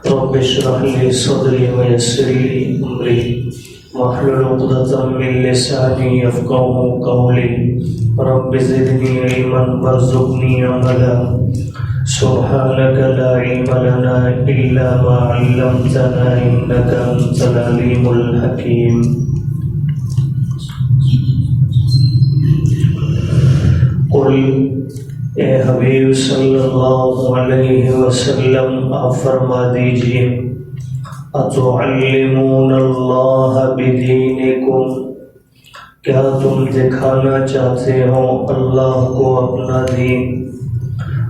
رب اشرح لي صدري ويسر لي أمري واحلل عقدة من لساني يفقهوا قولي رب زدني علما وارزقني عملا سبحانك لا علم لنا إلا ما علمتنا إنك أنت العليم الحكيم. قل اے حبیب صلی اللہ علیہ وسلم آپ فرما دیجئے اتعلمون اللہ بدینکم، کیا تم دکھانا چاہتے ہو اللہ کو اپنا دین؟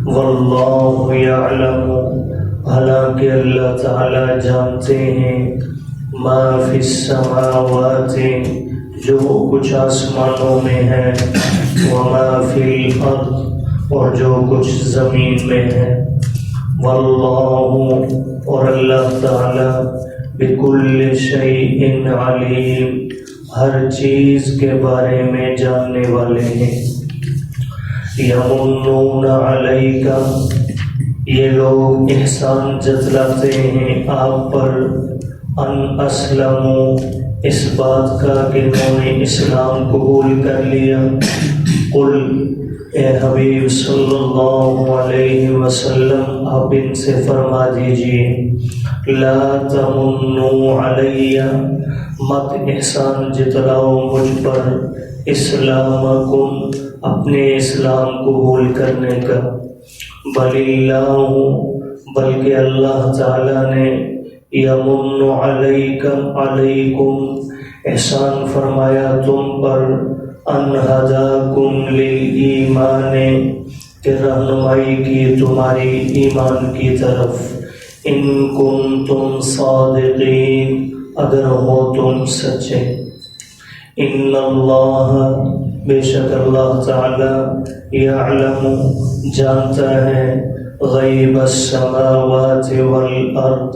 واللہ یعلم، حالانکہ اللہ تعالی جانتے ہیں ما فی السماوات، جو کچھ آسمانوں میں ہے، وما فی الارض، اور جو کچھ زمین میں ہے، واللہ، اور اللہ تعالی بکل شیء علیم، ہر چیز کے بارے میں جاننے والے ہیں. یمنون علیک، یہ لوگ احسان جتلاتے ہیں آپ پر، ان اسلموا، اس بات کا کہ انہوں نے اسلام قبول کر لیا. قل، اے حبیب صلی اللہ علیہ وسلم آپ ان سے فرما دیجئے لا تمنوا علی، مت احسان جتلاؤ مجھ پر، اسلامکم، اپنے اسلام قبول کرنے کا، بل اللہ، بلکہ اللہ تعالی نے یمن علیکم، احسان فرمایا تم پر، ان ہداکم للایمان، کہ رہنمائی کی تمہاری ایمان کی طرف، ان کنتم صادقین، اگر ہو تم سچے. ان اللہ، بے شک اللہ تعالی، یعلم، جانتا ہے، غیب السماوات والارض،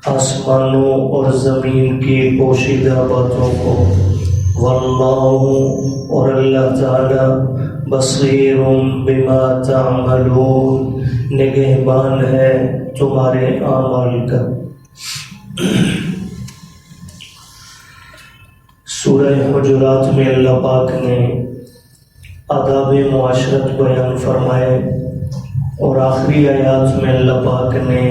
آسمانوں اور زمین کی پوشیدہ باتوں کو، واللہ، اور اللہ تعالی بصیر بما تعملون، نگہبان ہے تمہارے اعمال کا. سورہ حجرات میں اللہ پاک نے آداب معاشرت بیان فرمائے، اور آخری آیات میں اللہ پاک نے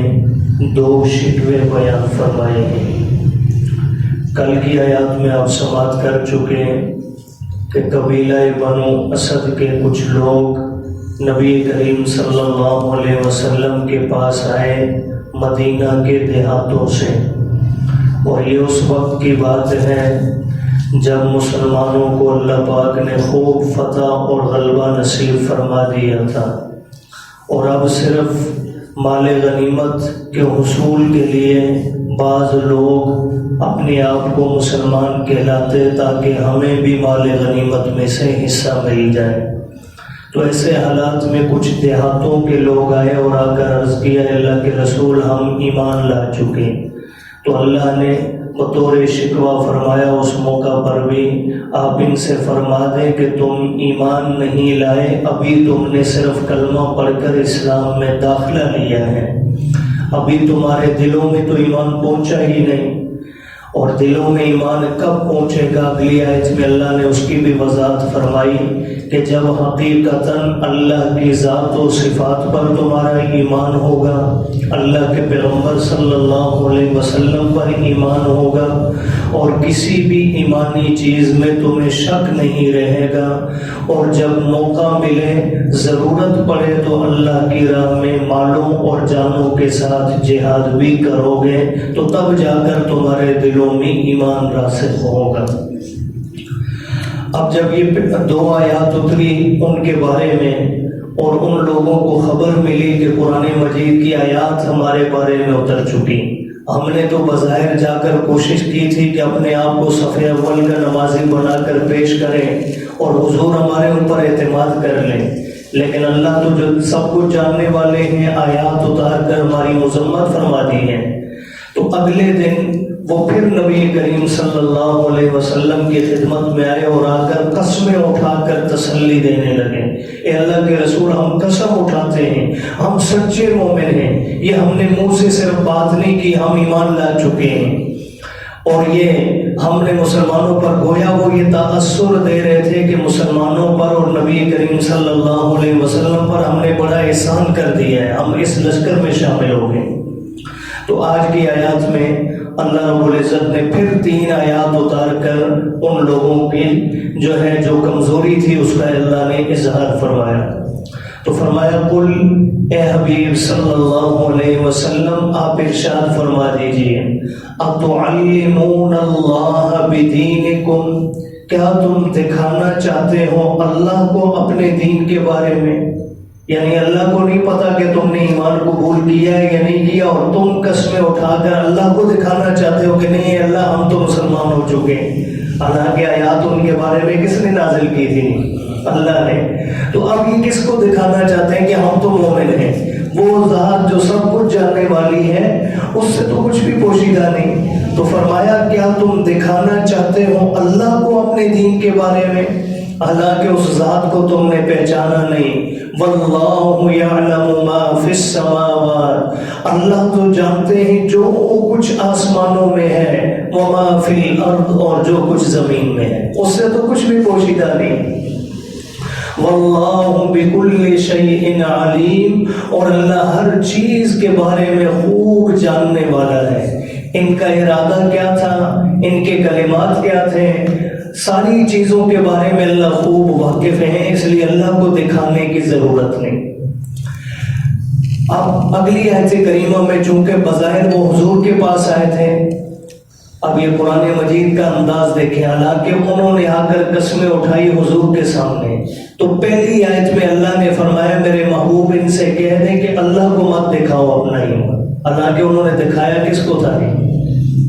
2 شکوے بیان فرمائے ہیں. کل کی آیات میں آپ سماعت کر چکے ہیں کہ قبیلہ بنو اسد کے کچھ لوگ نبی کریم صلی اللہ علیہ وسلم کے پاس آئے مدینہ کے دیہاتوں سے، اور یہ اس وقت کی بات ہے جب مسلمانوں کو اللہ پاک نے خوب فتح اور غلبہ نصیب فرما دیا تھا، اور اب صرف مال غنیمت کے حصول کے لیے بعض لوگ اپنے آپ کو مسلمان کہلاتے تاکہ ہمیں بھی مال غنیمت میں سے حصہ مل جائے. تو ایسے حالات میں کچھ دیہاتوں کے لوگ آئے اور آ کر عرض کیا اللہ کے رسول ہم ایمان لا چکے. تو اللہ نے بطور شکوہ فرمایا اس موقع پر بھی آپ ان سے فرما دیں کہ تم ایمان نہیں لائے، ابھی تم نے صرف کلمہ پڑھ کر اسلام میں داخلہ لیا ہے، ابھی تمہارے دلوں میں تو ایمان پہنچا ہی نہیں. اور دلوں میں ایمان کب پہنچے گا؟ اگلی آیت میں اللہ نے اس کی بھی وضاحت فرمائی کہ جب حقیقتاً اللہ کی ذات و صفات پر تمہارا ایمان ہوگا، اللہ کے پیغمبر صلی اللہ علیہ وسلم پر ایمان ہوگا، اور کسی بھی ایمانی چیز میں تمہیں شک نہیں رہے گا، اور جب موقع ملے، ضرورت پڑے تو اللہ کی راہ میں مالوں اور جانوں کے ساتھ جہاد بھی کرو گے، تو تب جا کر تمہارے دلوں میں ایمان راسخ ہوگا. اب جب یہ 2 آیات اتری ان کے بارے میں، اور ان لوگوں کو خبر ملی کہ قرآن مجید کی آیات ہمارے بارے میں اتر چکی، ہم نے تو بظاہر جا کر کوشش کی تھی کہ اپنے آپ کو صف اول کا نمازی بنا کر پیش کریں اور حضور ہمارے اوپر اعتماد کر لیں، لیکن اللہ تو جو سب کچھ جاننے والے ہیں، آیات اتار کر ہماری مذمت فرما دی ہے. تو اگلے دن وہ پھر نبی کریم صلی اللہ علیہ وسلم کی خدمت میں آئے اور آ کر قسمیں اٹھا کر تسلی دینے لگے، اے اللہ کے رسول ہم قسم اٹھاتے ہیں ہم سچے مومن ہیں، یہ ہم نے منہ سے صرف بات نہیں کی، ہم ایمان لا چکے ہیں، اور یہ ہم نے مسلمانوں پر گویا وہ یہ تاثر دے رہے تھے کہ مسلمانوں پر اور نبی کریم صلی اللہ علیہ وسلم پر ہم نے بڑا احسان کر دیا ہے، ہم اس لشکر میں شامل ہو گئے۔ تو آج کی آیات میں اللہ رب العزت نے پھر 3 آیات اتار کر ان لوگوں کی جو کمزوری تھی اس کا اللہ نے اظہار فرمایا۔ تو فرمایا قل، اے حبیب صلی اللہ علیہ وسلم آپ ارشاد فرما دیجئے، اتعلمون اللہ بدینکم، کیا تم دکھانا چاہتے ہو اللہ کو اپنے دین کے بارے میں؟ یعنی اللہ کو نہیں پتا کہ تم نے ایمان قبول کیا ہے یا نہیں کیا، اور تم قسمیں اٹھا کر اللہ کو دکھانا چاہتے ہو کہ نہیں اللہ ہم تو مسلمان ہو چکے ہیں، حالانکہ آیات ان کے بارے میں کس نے نازل کی تھی؟ اللہ نے۔ تو اب یہ کس کو دکھانا چاہتے ہیں کہ ہم تو مومن ہیں؟ وہ ذات جو سب کچھ جاننے والی ہے، اس سے تو کچھ بھی پوشیدہ نہیں۔ تو فرمایا کیا تم دکھانا چاہتے ہو اللہ کو اپنے دین کے بارے میں، حالانکہ اس ذات کو تم نے پہچانا نہیں۔ واللہ یعلم ما فی السماوات، اللہ تو جانتے ہیں جو کچھ آسمانوں میں ہے، وما فی الارض، اور جو کچھ زمین میں ہے، اس سے تو کچھ بھی پوشیدہ نہیں۔ واللہ بکل شیء علیم، اور اللہ ہر چیز کے بارے میں خوب جاننے والا ہے۔ ان کا ارادہ کیا تھا، ان کے کلمات کیا تھے، ساری چیزوں کے بارے میں اللہ خوب واقف ہیں، اس لیے اللہ کو دکھانے کی ضرورت نہیں۔ اب اگلی آیت کریمہ میں چونکہ بظاہر وہ حضور کے پاس آئے تھے، اب یہ قرآن مجید کا انداز دیکھیں، حالانکہ انہوں نے آ کر قسمیں اٹھائی حضور کے سامنے، تو پہلی آیت میں اللہ نے فرمایا میرے محبوب ان سے کہہ دیں کہ اللہ کو مت دکھاؤ اپنا ایمان، حالانکہ انہوں نے دکھایا کس کو تھا؟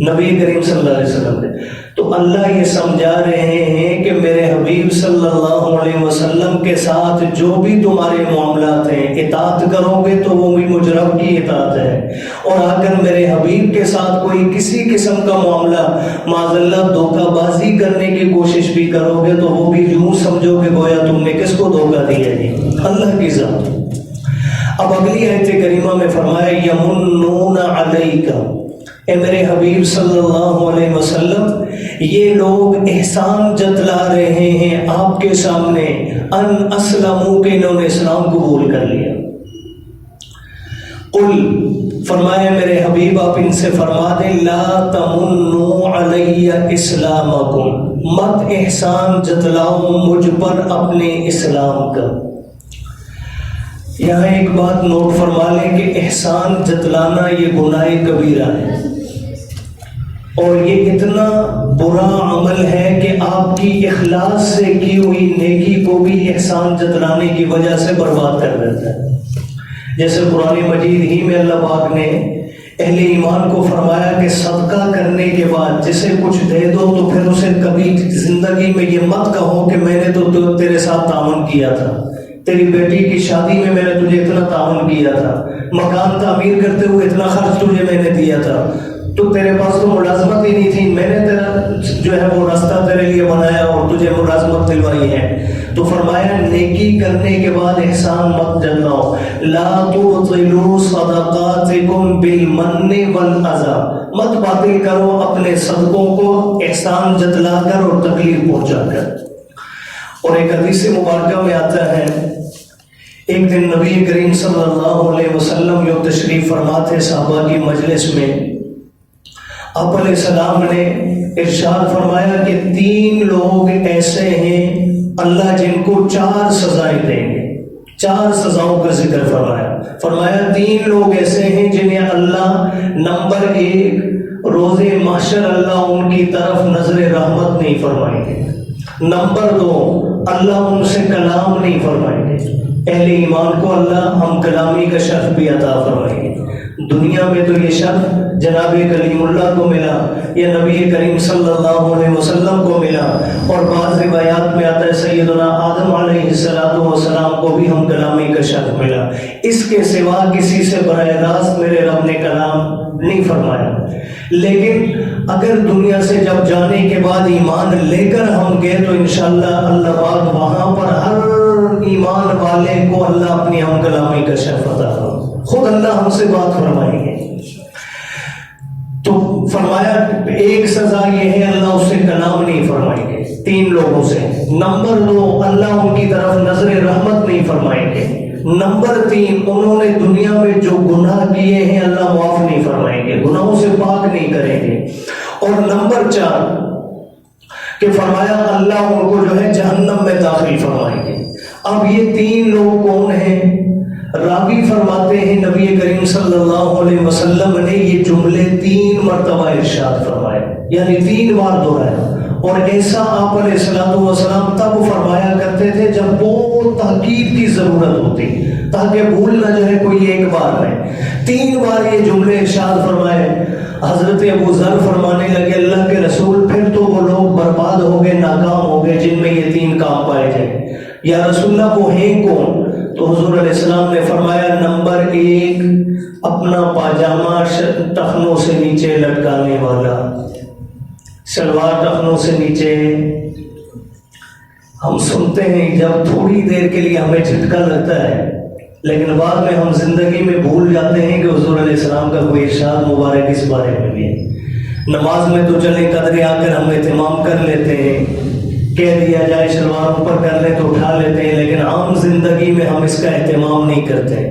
نبی کریم صلی اللہ علیہ وسلم نے۔ تو اللہ یہ سمجھا رہے ہیں کہ میرے حبیب صلی اللہ علیہ وسلم کے ساتھ جو بھی تمہارے معاملات ہیں، اطاعت کرو گے تو وہ بھی مجھ رب کی اطاعت ہے، اور اگر میرے حبیب کے ساتھ کوئی کسی قسم کا معاملہ معاذ اللہ دھوکہ بازی کرنے کی کوشش بھی کرو گے تو وہ بھی یوں سمجھو کہ گویا تم نے کس کو دھوکہ دیا ہے؟ اللہ کی ذات۔ اب اگلی آیت کریمہ میں فرمایا یمنون علیک، اے میرے حبیب صلی اللہ علیہ وسلم یہ لوگ احسان جتلا رہے ہیں آپ کے سامنے، ان اسلموا کہ انہوں نے اسلام قبول کر لیا۔ قل، فرمایا میرے حبیب آپ ان سے فرما دیں لا تمنوا علی اسلامکم، مت احسان جتلاؤ مجھ پر اپنے اسلام کا۔ یہاں ایک بات نوٹ فرما لیں کہ احسان جتلانا یہ گناہ کبیرہ ہے، اور یہ اتنا برا عمل ہے کہ آپ کی اخلاص سے کی ہوئی نیکی کو بھی احسان جتلانے کی وجہ سے برباد کر دیتا ہے۔ جیسے قرآن مجید ہی میں اللہ پاک نے اہل ایمان کو فرمایا کہ صدقہ کرنے کے بعد جسے کچھ دے دو تو پھر اسے کبھی زندگی میں یہ مت کہو کہ میں نے تو تیرے ساتھ تعاون کیا تھا، تیری بیٹی کی شادی میں نے تجھے اتنا تعاون کیا تھا، مکان تعمیر کرتے ہوئے اتنا خرچ تجھے میں نے دیا تھا، تو تیرے پاس تو ملازمت ہی نہیں تھی، میں نے تیرا وہ راستہ تیرے لیے بنایا اور تجھے ملازمت دلوائی ہے۔ تو فرمایا نیکی کرنے کے بعد احسان مت جتلاؤ، لا تبطلوا صدقاتکم بالمن والاذى، مت باطل کرو اپنے صدقوں کو احسان جتلا کر اور تکلیف پہنچا کر۔ اور ایک حدیث مبارکہ میں آتا ہے ایک دن نبی کریم صلی اللہ علیہ وسلم جو تشریف فرما تھے صحابہ کی مجلس میں، آپ علیہ السلام نے ارشاد فرمایا کہ 3 لوگ ایسے ہیں اللہ جن کو 4 سزائیں دیں گے۔ 4 سزاؤں کا ذکر فرمایا 3 لوگ ایسے ہیں جنہیں اللہ نمبر 1 روز محشر اللہ ان کی طرف نظر رحمت نہیں فرمائیں گے، نمبر 2 اللہ ان سے کلام نہیں فرمائیں گے، اہل ایمان کو اللہ ہم کلامی کا شرف بھی عطا فرمائیں گے۔ دنیا میں تو یہ شرف جناب کلیم اللہ کو ملا، یہ نبی کریم صلی اللہ علیہ وسلم کو ملا، اور بعض روایات میں آتا ہے سیدنا آدم علیہ السلام کو بھی ہم کلامی کا شرف ملا۔ اس کے سوا کسی سے براہ راست میرے رب نے کلام نہیں فرمایا۔ لیکن اگر دنیا سے جب جانے کے بعد ایمان لے کر ہم گئے تو انشاءاللہ اللہ پاک وہاں پر ہر ایمان والے کو اللہ اپنی ہم کلامی کا شرف عطا فرمائے، خود اللہ ہم سے بات فرمائیں گے۔ تو فرمایا ایک سزا یہ ہے اللہ اس سے کلام نہیں فرمائیں گے 3 لوگوں سے۔ نمبر 2 اللہ ان کی طرف نظر رحمت نہیں فرمائیں گے۔ نمبر 3 انہوں نے دنیا میں جو گناہ کیے ہیں اللہ معاف نہیں فرمائیں گے، گناہوں سے پاک نہیں کریں گے۔ اور نمبر 4 کہ فرمایا اللہ ان کو جو ہے جہنم میں داخل فرمائیں گے۔ اب یہ 3 لوگ کون ہیں؟ راوی فرماتے ہیں نبی کریم صلی اللہ علیہ وسلم نے یہ جملے 3 مرتبہ ارشاد فرمائے، یعنی 3 بار دہرایا۔ اور ایسا آپ علیہ السلام تب فرمایا کرتے تھے جب بہت تاکید کی ضرورت ہوتی، تاکہ بھول نہ جائے کوئی ایک بار میں۔ 3 بار یہ جملے ارشاد فرمائے۔ حضرت ابو ذر فرمانے لگے اللہ کے رسول پھر تو وہ لوگ برباد ہو گئے، ناکام ہو گئے جن میں یہ 3 کام پائے جائیں، یا رسول اللہ وہ ہیں کون؟ تو حضور علیہ السلام نے فرمایا نمبر 1 اپنا پاجامہ ٹخنوں سے نیچے لٹکانے والا، شلوار ٹخنوں سے نیچے۔ ہم سنتے ہیں جب تھوڑی دیر کے لیے ہمیں جھٹکا لگتا ہے، لیکن بعد میں ہم زندگی میں بھول جاتے ہیں کہ حضور علیہ السلام کا کوئی ارشاد مبارک اس بارے میں بھی ہے۔ نماز میں تو چلے قدرے آ کر ہم اہتمام کر لیتے ہیں، کہہ دیا جائے شلوار اوپر کر لیں تو اٹھا لیتے ہیں، لیکن عام زندگی میں ہم اس کا اہتمام نہیں کرتے،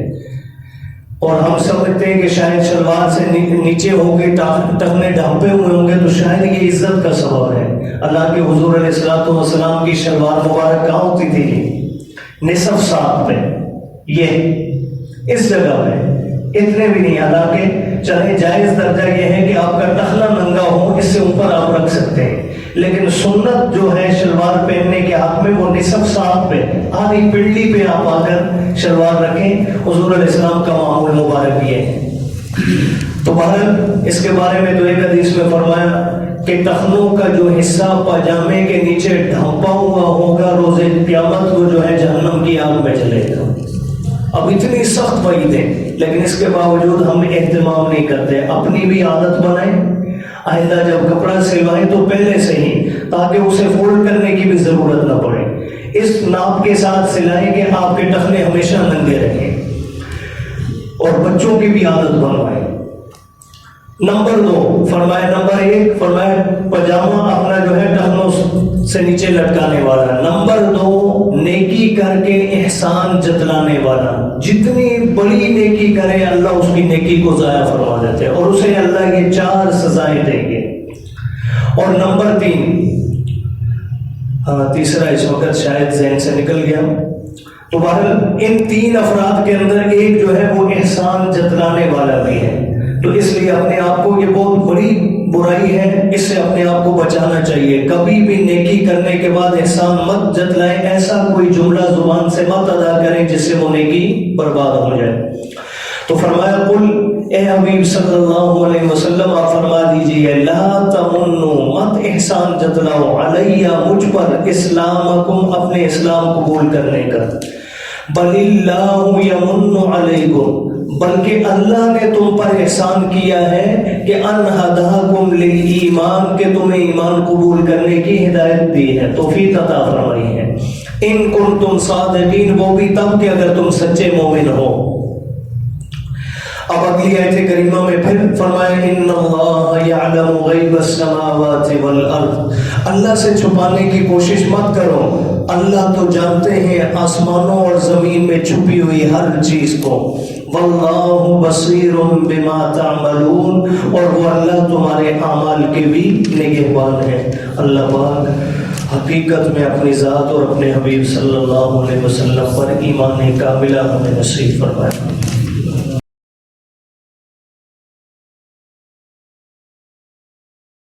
اور ہم سمجھتے ہیں کہ شاید شلوار سے نیچے ہو گئے، ٹخنے ڈھانپے ہوئے ہوں گے تو شاید یہ عزت کا سبب ہے۔ اللہ کے حضور علیہ السلام کی شلوار مبارک کہاں ہوتی تھی؟ نصف ساق پہ، یہ اس جگہ پہ، اتنے بھی نہیں۔ حالانکہ چاہے جائز درجہ یہ ہے کہ آپ کا ٹخنا ننگا ہو، اس سے اوپر آپ رکھ سکتے ہیں، لیکن سنت جو ہے شلوار پہننے کے حق میں وہ نصف ساق پہ، آدھی پنڈلی پہ آپ آ کر شلوار رکھیں۔ حضور علیہ السلام کا معمول مبارک یہ ہے۔ تو بہرحال اس کے بارے میں تو ایک حدیث میں فرمایا کہ ٹخنوں کا جو حصہ پاجامے کے نیچے ڈھانپا ہوا ہوگا روز قیامت کو جو ہے جہنم کی آگ میں جلے گا۔ اب اتنی سخت وعیدیں، لیکن اس کے باوجود ہم اہتمام نہیں کرتے۔ اپنی بھی عادت بنائیں، آئندہ جب کپڑا سلوائیں تو پہلے سے ہی، تاکہ اسے فولڈ کرنے کی بھی ضرورت نہ پڑے، اس ناپ کے ساتھ سلائیں کہ آپ کے ٹخنے ہمیشہ ننگے رہیں، اور بچوں کی بھی عادت بنوائیں۔ نمبر 2 فرمایا، نمبر 1 فرمایا پاجامہ اپنا جو ہے ٹخنوں سے نیچے لٹکانے والا۔ نمبر 2 نیکی کر کے احسان جتلانے والا، جتنی بڑی نیکی کرے اللہ اس کی نیکی کو ضائع فرما دیتے ہیں، اور اسے اللہ یہ 4 سزائیں دیں گے۔ اور نمبر 3 تیسرا اس وقت شاید ذہن سے نکل گیا۔ تو بہرحال ان 3 افراد کے اندر ایک جو ہے وہ احسان جتلانے والا بھی ہے۔ تو اس لیے اپنے آپ کو، یہ بہت بڑی برائی ہے، اس سے اپنے آپ کو بچانا چاہیے۔ کبھی بھی نیکی کرنے کے بعد احسان مت جتلائیں، ایسا کوئی جملہ زبان سے مت ادا کریں جس سے وہ نیکی برباد ہو جائے۔ تو فرمایا قل، اے حبیب صلی اللہ علیہ وسلم آپ فرما دیجئے، لا تمنوا، مت احسان جتلاؤ، علیہ مجھ پر، اسلامکم، اپنے اسلام قبول کرنے کا، بل اللہ یمن علیکم، بلکہ اللہ نے تم پر احسان کیا ہے کہ ان ہداکم للایمان، کہ تمہیں ایمان قبول کرنے کی ہدایت دی ہے، توفیق عطا فرمائی ہے۔ ان کنتم صادقین، وہ بھی تب کہ اگر تم سچے مومن ہو۔ اب اگلی آیت کریمہ میں پھر فرمایا ان اللہ یعلم غیب السماوات والارض، اللہ سے چھپانے کی کوشش مت کرو، اللہ تو جانتے ہیں آسمانوں اور زمین میں چھپی ہوئی ہر چیز کو، واللہ بصیر بما تعملون، اور وہ اللہ تمہارے اعمال کے بھی نگہبان ہے۔ اللہ پاک حقیقت میں اپنی ذات اور اپنے حبیب صلی اللہ علیہ وسلم پر ایمان کاملہ ہمیں نصیب فرمائے۔